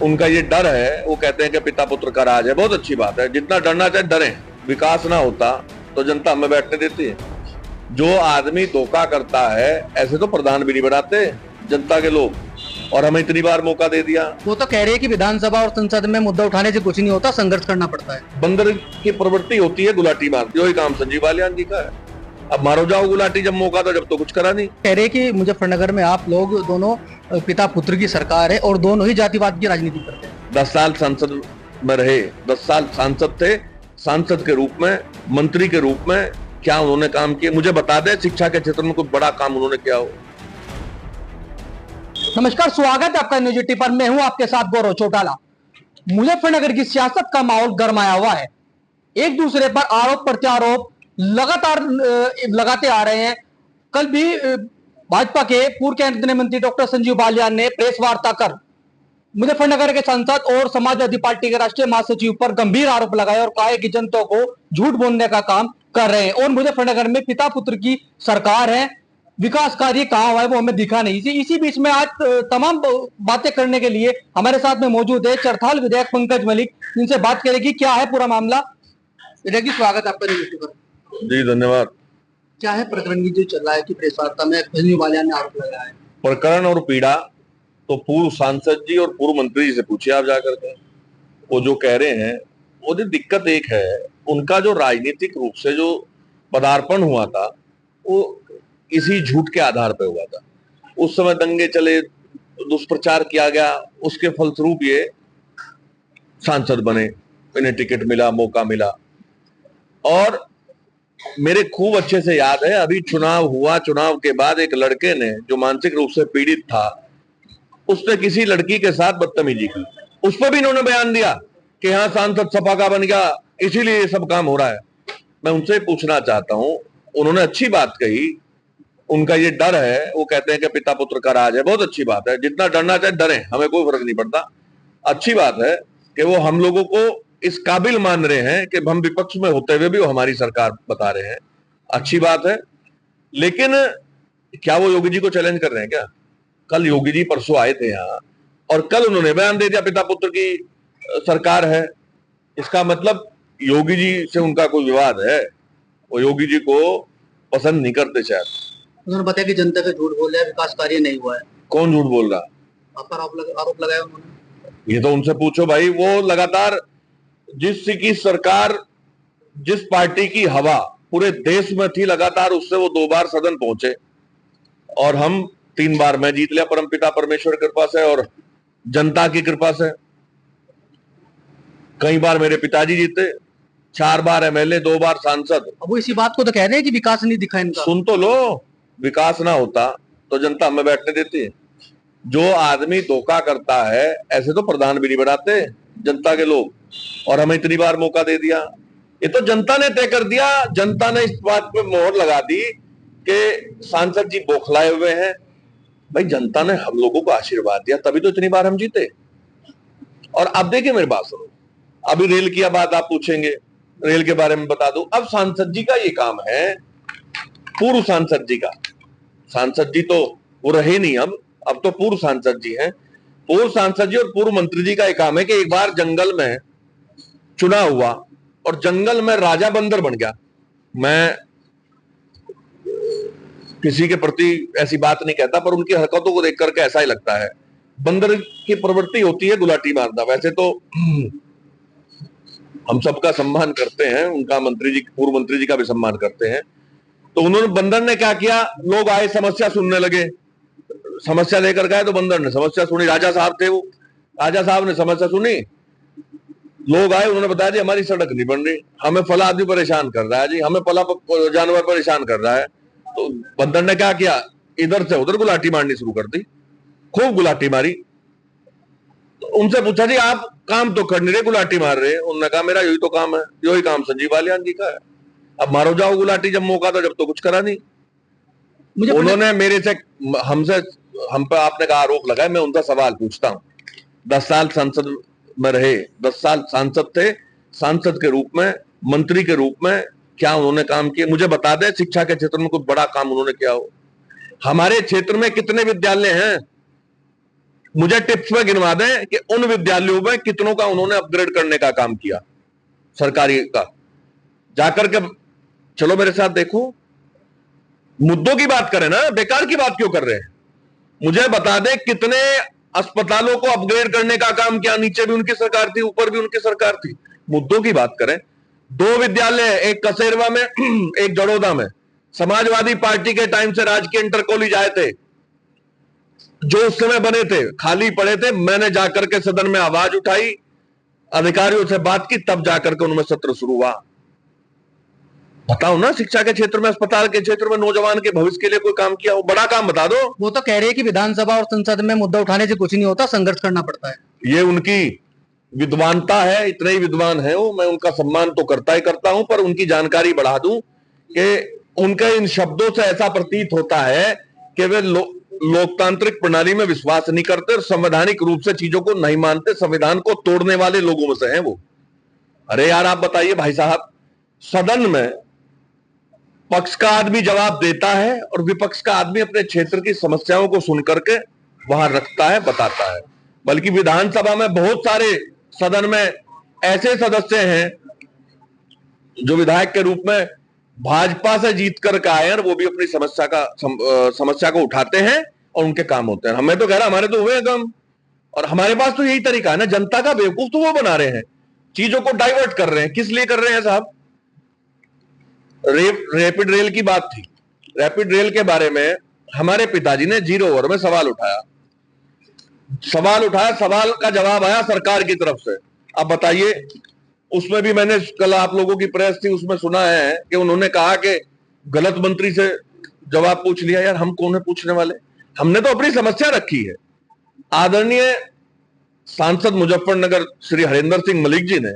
उनका ये डर है, वो कहते हैं कि पिता पुत्र का राज है। बहुत अच्छी बात है, जितना डरना चाहे डरें। विकास ना होता तो जनता हमें बैठने देती है। जो आदमी धोखा करता है ऐसे तो प्रधान भी नहीं बनाते जनता के लोग, और हमें इतनी बार मौका दे दिया। वो तो कह रहे हैं कि विधानसभा और संसद में मुद्दा उठाने से कुछ नहीं होता, संघर्ष करना पड़ता है। बंदर की प्रवृत्ति होती है गुलाटी मार, यही काम संजीव बालियान जी का है। अब मारो जाओ गुलाटी, जब मौका था, जब तो कुछ करा नहीं। कह रहे हैं कि मुजफ्फरनगर में आप लोग दोनों पिता पुत्र की सरकार है और दोनों ही जातिवाद की राजनीति करते हैं। 10 साल संसद में रहे, 10 साल सांसद थे। सांसद के रूप में, मंत्री के रूप में क्या उन्होंने काम किए मुझे बता दे। शिक्षा के क्षेत्र में कुछ बड़ा काम उन्होंने किया हो। नमस्कार, स्वागत है आपका न्यूज 80 पर। मैं हूं आपके साथ गौरव चौटाला। मुजफ्फरनगर की सियासत का माहौल गरमाया हुआ है। एक दूसरे पर आरोप प्रत्यारोप लगातार लगाते आ रहे हैं। कल भी भाजपा के पूर्व केंद्रीय मंत्री डॉक्टर संजीव बालियान ने प्रेस वार्ता कर मुजफ्फरनगर के सांसद और समाजवादी पार्टी के राष्ट्रीय महासचिव पर गंभीर आरोप लगाए और कहा कि जनता को झूठ बोलने का काम कर रहे हैं और मुजफ्फरनगर में पिता पुत्र की सरकार है, विकास कार्य कहाँ हुआ है वो हमें दिखा नहीं। इसी बीच में आज तमाम बातें करने के लिए हमारे साथ में मौजूद है चरथाल विधायक पंकज मलिक, जिनसे बात करेगी क्या है पूरा मामला। विधायक जी, स्वागत आपका न्यूज पर। जी धन्यवाद। क्या है प्रकरण की जो चल रहा है कि प्रेस वार्ता में संजीव बालियान ने आरोप लगाया है? प्रकरण और पीड़ा तो पूर्व सांसद जी और पूर्व मंत्री जी से पूछिए आप जाकर के। वो जो कह रहे हैं, वो दिक्कत एक है, उनका जो राजनीतिक रूप से जो पदार्पण हुआ था वो इसी झूठ के आधार पर हुआ था। उस समय दंगे चले, दुष्प्रचार किया गया, उसके फलस्वरूप ये सांसद बने, इन्हें टिकट मिला, मौका मिला। और मेरे खूब अच्छे से याद है, अभी चुनाव हुआ, चुनाव के बाद एक लड़के ने जो मानसिक रूप से पीड़ित था, उसने किसी लड़की के साथ बदतमीजी की। उस पर भी इन्होंने बयान दिया कि हाँ सांसद सपा का बन गया, इसीलिए ये सब काम हो रहा है। मैं उनसे पूछना चाहता हूं, उन्होंने अच्छी बात कही, उनका ये डर है, वो कहते हैं कि पिता पुत्र का राज है। बहुत अच्छी बात है, जितना डरना चाहे डरें, हमें कोई फर्क नहीं पड़ता। अच्छी बात है कि वो हम लोगों को इस काबिल मान रहे हैं कि हम विपक्ष में होते हुए भी वो हमारी सरकार बता रहे हैं। अच्छी बात है। लेकिन क्या वो योगी जी को चैलेंज कर रहे हैं क्या? कल योगी जी परसों आए थे यहाँ और कल उन्होंने बयान दे दिया पिता पुत्र की सरकार है। इसका मतलब योगी जी से उनका कोई विवाद है, वो योगी जी को पसंद नहीं करते शायद। उन्होंने बताया कि जनता पे झूठ बोल रहा है, विकास कार्य नहीं हुआ है। कौन झूठ बोल रहा? आप पर आरोप लगाया उन्होंने। ये तो उनसे पूछो भाई। वो लगातार जिसकी सरकार, जिस पार्टी की हवा पूरे देश में थी, लगातार उससे वो 2 बार सदन पहुंचे और हम 3 बार। मैं जीत लिया परमपिता परमेश्वर की कृपा से और जनता की कृपा से। कई बार मेरे पिताजी जीते, 4 बार एमएलए, 2 बार सांसद। अब वो इसी बात को तो कह रहे हैं कि विकास नहीं दिखा इनका। सुन तो लो, विकास ना होता तो जनता हमें बैठने देती है। जो आदमी धोखा करता है ऐसे तो प्रधान भी नहीं बनाते जनता के लोग, और हमें इतनी बार मौका दे दिया। ये तो जनता ने तय कर दिया। जनता ने इस बात पे मोहर लगा दी कि सांसद जी बौखलाए हुए हैं। भाई जनता ने हम लोगों को आशीर्वाद दिया, तभी तो इतनी बार हम जीते। और अब देखिए, मेरी बात सुनो, अभी रेल की बात आप पूछेंगे, रेल के बारे में बता दूं। अब सांसद जी का ये काम है, पूर्व सांसद जी का। सांसद जी तो वो रहे नहीं, अब तो पूर्व सांसद जी हैं। पूर्व सांसद जी और पूर्व मंत्री जी का एक काम है कि एक बार जंगल में चुनाव हुआ और जंगल में राजा बंदर बन गया। मैं किसी के प्रति ऐसी बात नहीं कहता, पर उनकी हरकतों को देख करके ऐसा ही लगता है। बंदर की प्रवृत्ति होती है गुलाटी मारना। वैसे तो हम सबका सम्मान करते हैं, उनका मंत्री जी, पूर्व मंत्री जी का भी सम्मान करते हैं। तो उन्होंने, बंदर ने क्या किया, लोग आए समस्या सुनने लगे, समस्या लेकर गए तो बंदर ने समस्या सुनी। राजा साहब थे वो, राजा साहब ने समस्या सुनी, लोग आए, उन्होंने बताया जी हमारी सड़क नहीं बन रही, हमें फला आदमी परेशान कर रहा है जी, हमें फला जानवर परेशान कर रहा है। तो बंदर ने क्या किया, इधर से उधर गुलाटी मारनी शुरू कर दी, खूब गुलाटी मारी। तो उनसे पूछा जी आप काम तो कर नहीं रहे, गुलाटी मार रहे। उन्होंने कहा मेरा यही तो काम है, यही काम संजीव बालियान जी का है। अब मारो जाओ गुलाटी, जब मौका था, जब तो कुछ करा नहीं। उन्होंने मेरे से, हम पे आपने कहा आरोप लगाया, मैं उनका सवाल पूछता हूं। 10 साल संसद में रहे, 10 साल सांसद थे। सांसद के रूप में, मंत्री के रूप में क्या उन्होंने काम किए मुझे बता दें। शिक्षा के क्षेत्र में कुछ बड़ा काम उन्होंने किया हो? हमारे क्षेत्र में कितने विद्यालय हैं? मुझे टिप्स में गिनवा दें कि उन विद्यालयों में कितनों का उन्होंने अपग्रेड करने का काम किया सरकारी का, जाकर के चलो मेरे साथ देखो। मुद्दों की बात करें ना, बेकार की बात क्यों कर रहे हैं? मुझे बता दें कितने अस्पतालों को अपग्रेड करने का काम किया, नीचे भी उनकी सरकार थी, ऊपर भी उनकी सरकार थी। मुद्दों की बात करें। 2 विद्यालय, एक कसेरवा में एक जड़ोदा में, समाजवादी पार्टी के टाइम से राजकीय इंटर कॉलेज आए थे, जो उस समय बने थे, खाली पड़े थे। मैंने जाकर के सदन में आवाज उठाई, अधिकारियों से बात की, तब जाकर के उनमें सत्र शुरू हुआ। बताओ ना, शिक्षा के क्षेत्र में, अस्पताल के क्षेत्र में, नौजवान के भविष्य के लिए कोई काम किया हो? बड़ा काम बता दो। वो तो कह रहे हैं कि विधानसभा और संसद में मुद्दा उठाने से कुछ नहीं होता, संघर्ष करना पड़ता है। ये उनकी विद्वानता है, इतने ही विद्वान है वो, मैं उनका सम्मान तो करता ही करता हूं, पर उनकी जानकारी बढ़ा दूं कि उनके इन शब्दों से ऐसा प्रतीत होता है कि वे लोकतांत्रिक प्रणाली में विश्वास नहीं करते और संवैधानिक रूप से चीजों को नहीं मानते, संविधान को तोड़ने वाले लोगों में से हैं वो। अरे यार, आप बताइए भाई साहब, सदन में पक्ष का आदमी जवाब देता है और विपक्ष का आदमी अपने क्षेत्र की समस्याओं को सुनकर के वहां रखता है, बताता है। बल्कि विधानसभा में बहुत सारे सदन में ऐसे सदस्य हैं जो विधायक के रूप में भाजपा से जीत कर आए हैं, वो भी अपनी समस्या को उठाते हैं और उनके काम होते हैं। हमें तो कह रहा, हमारे तो हुए काम, और हमारे पास तो यही तरीका है ना। जनता का बेवकूफ तो वो बना रहे हैं, चीजों को डाइवर्ट कर रहे हैं। किस लिए कर रहे हैं साहब? रैपिड रेल की बात थी। रैपिड रेल के बारे में हमारे पिताजी ने 0 ओवर में सवाल उठाया, सवाल का जवाब आया सरकार की तरफ से। अब बताइए, उसमें भी मैंने कल, आप लोगों की प्रेस थी, उसमें सुना है कि उन्होंने कहा कि गलत मंत्री से जवाब पूछ लिया। यार, हम कौन है पूछने वाले? हमने तो अपनी समस्या रखी है। आदरणीय सांसद मुजफ्फरनगर श्री हरेंद्र सिंह मलिक जी ने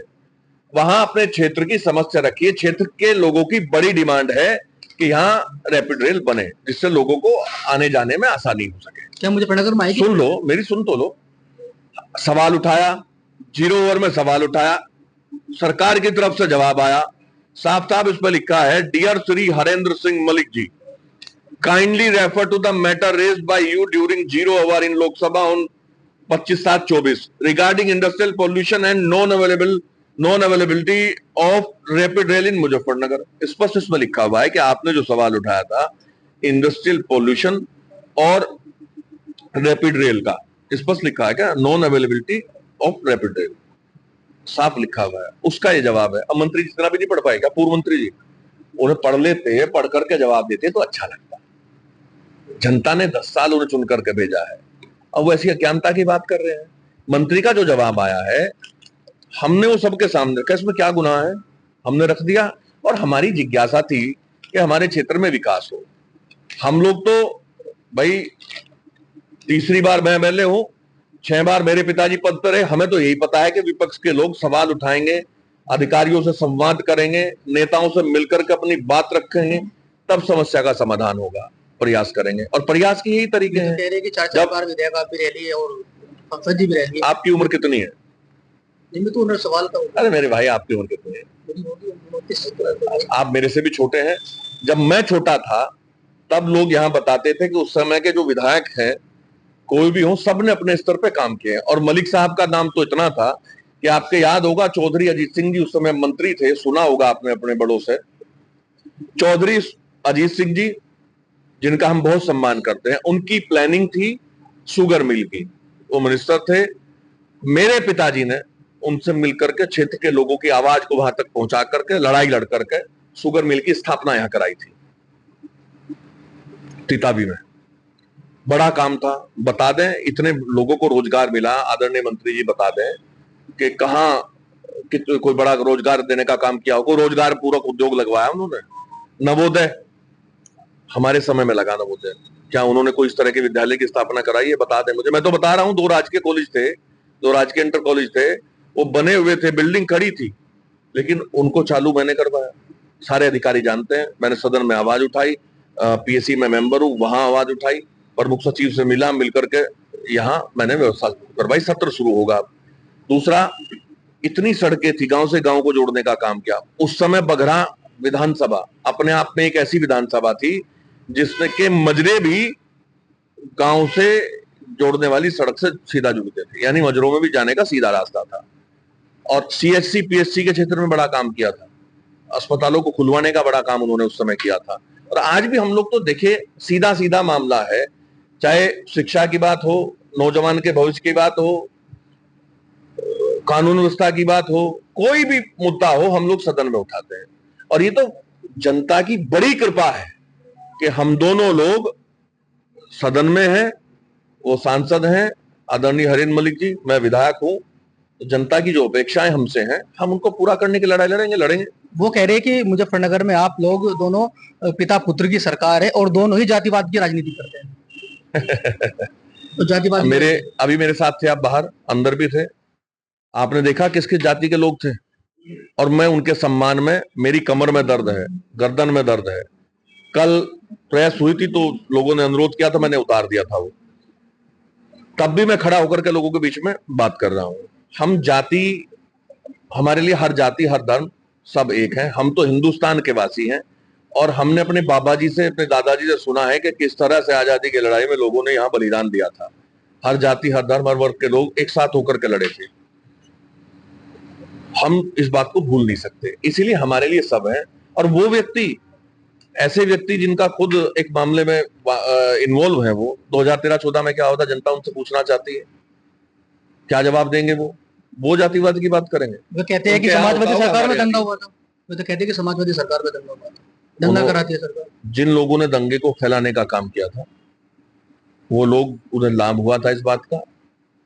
वहां अपने क्षेत्र की समस्या रखी है। क्षेत्र के लोगों की बड़ी डिमांड है कि यहाँ रैपिड रेल बने, जिससे लोगों को आने जाने में आसानी हो सके। क्या मुजफ्फरनगर में आएगी? सुन लो, मेरी सुन तो लो। सवाल उठाया, 0 ओवर में सवाल उठाया, सरकार की तरफ से जवाब आया। साफ साफ इसमें लिखा है, dear Shri Harendra Singh Malik ji, kindly refer to the matter raised by you during 0 over in Lok Sabha on 25/7/24 regarding industrial pollution and non availability of rapid rail in Muzaffarnagar. स्पष्ट इसमें लिखा हुआ है कि आपने जो सवाल उठाया था इंडस्ट्रियल पोल्यूशन और रैपिड रेल का, स्पष्ट लिखा है क्या? Non availability of rapid rail, साफ लिखा हुआ है। उसका ये जवाब है। अब मंत्री जितना भी नहीं पढ़ पाएगा, पूर्व मंत्री जी, उन्हें पढ़ लेते, पढ़ करके जवाब देते तो अच्छा लगता। जनता ने 10 साल उन्हें चुन करके भेजा है, अब वो ऐसी अज्ञानता की बात कर रहे हैं। मंत्री का जो जवाब आया है, हमने वो सबके सामने रखा, इसमें क्या गुनाह है? हमने रख दिया। और हमारी जिज्ञासा थी कि हमारे क्षेत्र में विकास हो। हम लोग तो भाई, तीसरी बार मैं एमएलए हूं, 6 बार मेरे पिताजी पद पर है। हमें तो यही पता है कि विपक्ष के लोग सवाल उठाएंगे, अधिकारियों से संवाद करेंगे, नेताओं से मिलकर के अपनी बात रखेंगे, तब समस्या का समाधान होगा। प्रयास करेंगे, और प्रयास के यही तरीके हैं। कह रहे हैं कि 4 बार विधायक आप भी रह लिए और संसद जी भी रह लिए। आपकी उम्र कितनी है? तो उन्होंने सवाल का, अरे मेरे भाई, आपकी उम्र कितनी है? आप मेरे से भी छोटे हैं। जब मैं छोटा था तब लोग यहाँ बताते थे कि उस समय के जो विधायक हैं, कोई भी हो, सब ने अपने स्तर पे काम किए। और मलिक साहब का नाम तो इतना था कि आपके याद होगा, चौधरी अजीत सिंह जी उस समय मंत्री थे, सुना होगा आपने अपने बड़ों से। चौधरी अजीत सिंह जी, जिनका हम बहुत सम्मान करते हैं, उनकी प्लानिंग थी शुगर मिल की, वो मिनिस्टर थे। मेरे पिताजी ने उनसे मिलकर के क्षेत्र के लोगों की आवाज को वहां तक पहुंचा करके, लड़ाई लड़ करके शुगर मिल की स्थापना यहां कराई थी, तिताबी में। बड़ा काम था। बता दें, इतने लोगों को रोजगार मिला। आदरणीय मंत्री जी बता दें कि कहां कोई बड़ा रोजगार देने का काम किया हो, कोई रोजगार पूरक उद्योग लगवाया उन्होंने? नवोदय हमारे समय में लगा। नवोदय क्या उन्होंने कोई इस तरह के विद्यालय की स्थापना कराई है? बता दें मुझे। मैं तो बता रहा हूं, 2 राजकीय कॉलेज थे, 2 राजकीय इंटर कॉलेज थे, वो बने हुए थे, बिल्डिंग खड़ी थी, लेकिन उनको चालू मैंने करवाया। सारे अधिकारी जानते हैं। मैंने सदन में आवाज उठाई, पीएससी में मेंबर हूं, वहां आवाज उठाई, प्रमुख सचिव से मिला, मिलकर के यहां मैंने व्यवस्था करवाई। सत्र शुरू होगा। दूसरा, इतनी सड़कें थी, गांव से गांव को जोड़ने का काम किया। उस समय बघरा विधानसभा अपने आप में एक ऐसी विधानसभा थी जिसमें के मजरे भी गांव से जोड़ने वाली सड़क से सीधा जुड़ते थे, यानी मजरों में भी जाने का सीधा रास्ता था। और सीएचसी पीएचसी के क्षेत्र में बड़ा काम किया था, अस्पतालों को खुलवाने का बड़ा काम उन्होंने उस समय किया था। और आज भी हम लोग तो देखिए सीधा सीधा मामला है, चाहे शिक्षा की बात हो, नौजवान के भविष्य की बात हो, कानून व्यवस्था की बात हो, कोई भी मुद्दा हो हम लोग सदन में उठाते हैं। और ये तो जनता की बड़ी कृपा है कि हम दोनों लोग सदन में हैं, वो सांसद हैं आदरणीय हरीन्द्र मलिक जी, मैं विधायक हूं। तो जनता की जो अपेक्षाएं हमसे हैं हम उनको पूरा करने की लड़ाई लड़ेंगे। वो कह रहे हैं कि मुजफ्फरनगर में आप लोग दोनों पिता पुत्र की सरकार है और दोनों ही जातिवाद की राजनीति करते हैं। तो जातिवाद अभी मेरे साथ थे आप, बाहर अंदर भी थे, आपने देखा किस किस जाति के लोग थे, और मैं उनके सम्मान में, मेरी कमर में दर्द है, गर्दन में दर्द है। कल प्रेस हुई थी तो लोगों ने अनुरोध किया था, मैंने उतार दिया था वो, तब भी मैं खड़ा होकर के लोगों के बीच में बात कर रहा हूं। हम जाति, हमारे लिए हर जाति हर धर्म सब एक है। हम तो हिंदुस्तान के वासी हैं और हमने अपने बाबा जी से, अपने दादाजी से सुना है कि किस तरह से आजादी की लड़ाई में लोगों ने यहाँ बलिदान दिया था। हर जाति हर धर्म हर वर्ग के लोग एक साथ होकर के लड़े थे। हम इस बात को भूल नहीं सकते, इसीलिए हमारे लिए सब है। और वो व्यक्ति, ऐसे व्यक्ति जिनका खुद एक मामले में इन्वॉल्व है, वो 2013-14 में क्या होता जनता उनसे पूछना चाहती है, क्या जवाब देंगे? वो जातिवाद की बात करेंगे। वो कहते हैं कि समाजवादी सरकार में दंगा हुआ था, वो तो कहते हैं कि समाजवादी सरकार में दंगा हुआ था, दंगा कराती है सरकार। जिन लोगों ने दंगे को फैलाने का काम किया था वो लोग, उन्हें लाभ हुआ था इस बात का।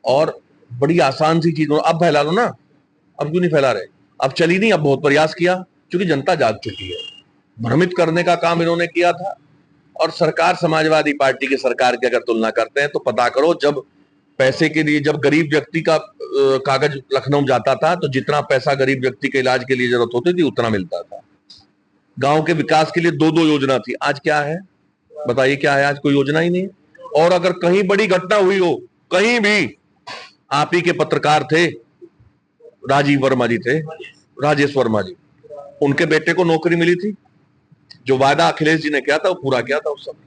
और बड़ी आसान सी चीज, अब फैला लो ना, अब क्यों नहीं फैला रहे? अब चली नहीं, अब बहुत प्रयास किया, क्योंकि जनता जाग चुकी है। भ्रमित करने का काम इन्होंने किया था। और सरकार, समाजवादी पार्टी की सरकार की अगर तुलना करते हैं तो पता करो, जब पैसे के लिए, जब गरीब व्यक्ति का कागज लखनऊ जाता था तो जितना पैसा गरीब व्यक्ति के इलाज के लिए जरूरत होती थी उतना मिलता था। गांव के विकास के लिए 2-2 योजना थी। आज क्या है बताइए, क्या है? आज कोई योजना ही नहीं। और अगर कहीं बड़ी घटना हुई हो, कहीं भी, आप ही के पत्रकार थे, राजीव वर्मा जी थे, राजेश वर्मा जी, उनके बेटे को नौकरी मिली थी। जो वादा अखिलेश जी ने किया था वो पूरा किया था उस समय।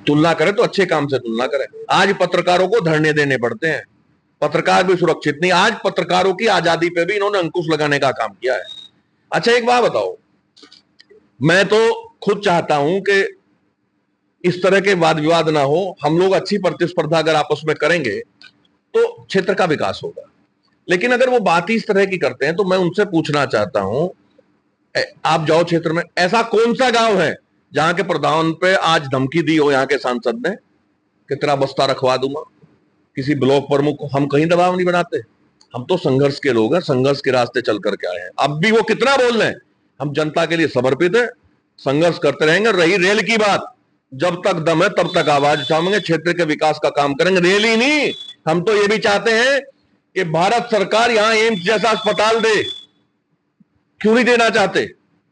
तुलना करें तो अच्छे काम से तुलना करें। आज पत्रकारों को धरने देने पड़ते हैं, पत्रकार भी सुरक्षित नहीं। आज पत्रकारों की आजादी पे भी इन्होंने अंकुश लगाने का काम किया है। अच्छा एक बात बताओ, मैं तो खुद चाहता हूं कि इस तरह के वाद विवाद ना हो, हम लोग अच्छी प्रतिस्पर्धा अगर आपस में करेंगे तो क्षेत्र का विकास होगा। लेकिन अगर वो बात ही इस तरह की करते हैं तो मैं उनसे पूछना चाहता हूं, आप जाओ क्षेत्र में, ऐसा कौन सा गांव है जहां के प्रधान पे आज धमकी दी हो यहाँ के सांसद ने कि तेरा बस्ता रखवा दूंगा? किसी ब्लॉक प्रमुख को हम कहीं दबाव नहीं बनाते। हम तो संघर्ष के लोग हैं, संघर्ष के रास्ते चल करके आए हैं। अब भी वो कितना बोल रहे हैं, हम जनता के लिए समर्पित है, संघर्ष करते रहेंगे। रही रेल की बात, जब तक दम है तब तक आवाज उठाएंगे, क्षेत्र के विकास का काम करेंगे। रेल ही नहीं, हम तो ये भी चाहते हैं कि भारत सरकार यहां एम्स जैसा अस्पताल दे। क्यों नहीं देना चाहते?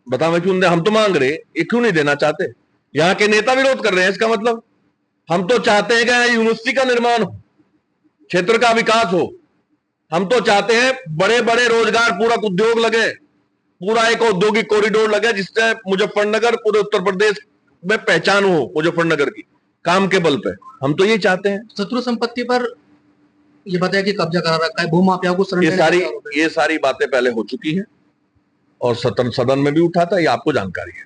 बताओ क्यों? हम तो मांग रहे, ये क्यों नहीं देना चाहते? यहाँ के नेता विरोध कर रहे हैं, इसका मतलब हम तो चाहते हैं कि यूनिवर्सिटी का निर्माण हो, क्षेत्र का विकास हो। हम तो चाहते हैं बड़े बड़े रोजगार पूरक उद्योग लगे, पूरा एक औद्योगिक कॉरिडोर लगे, जिससे मुजफ्फरनगर पूरे उत्तर प्रदेश में पहचान हो मुजफ्फरनगर की, काम के बल पे। हम तो ये चाहते हैं। शत्रु संपत्ति पर ये बताया कि कब्जा करा रखा है, भूमाफिया को ये सारी बातें पहले हो चुकी हैं और सदन में भी उठा था, ये आपको जानकारी है।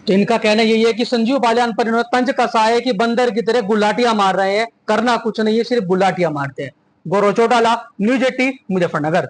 तो इनका कहना यही है कि संजीव बालियान पर इन्होंने तंज कसा है कि बंदर की तरह गुलाटियां मार रहे हैं, करना कुछ नहीं है, सिर्फ गुलाटियां मारते हैं। गौरव चौटाला, न्यूज़ 18, मुजफ्फरनगर।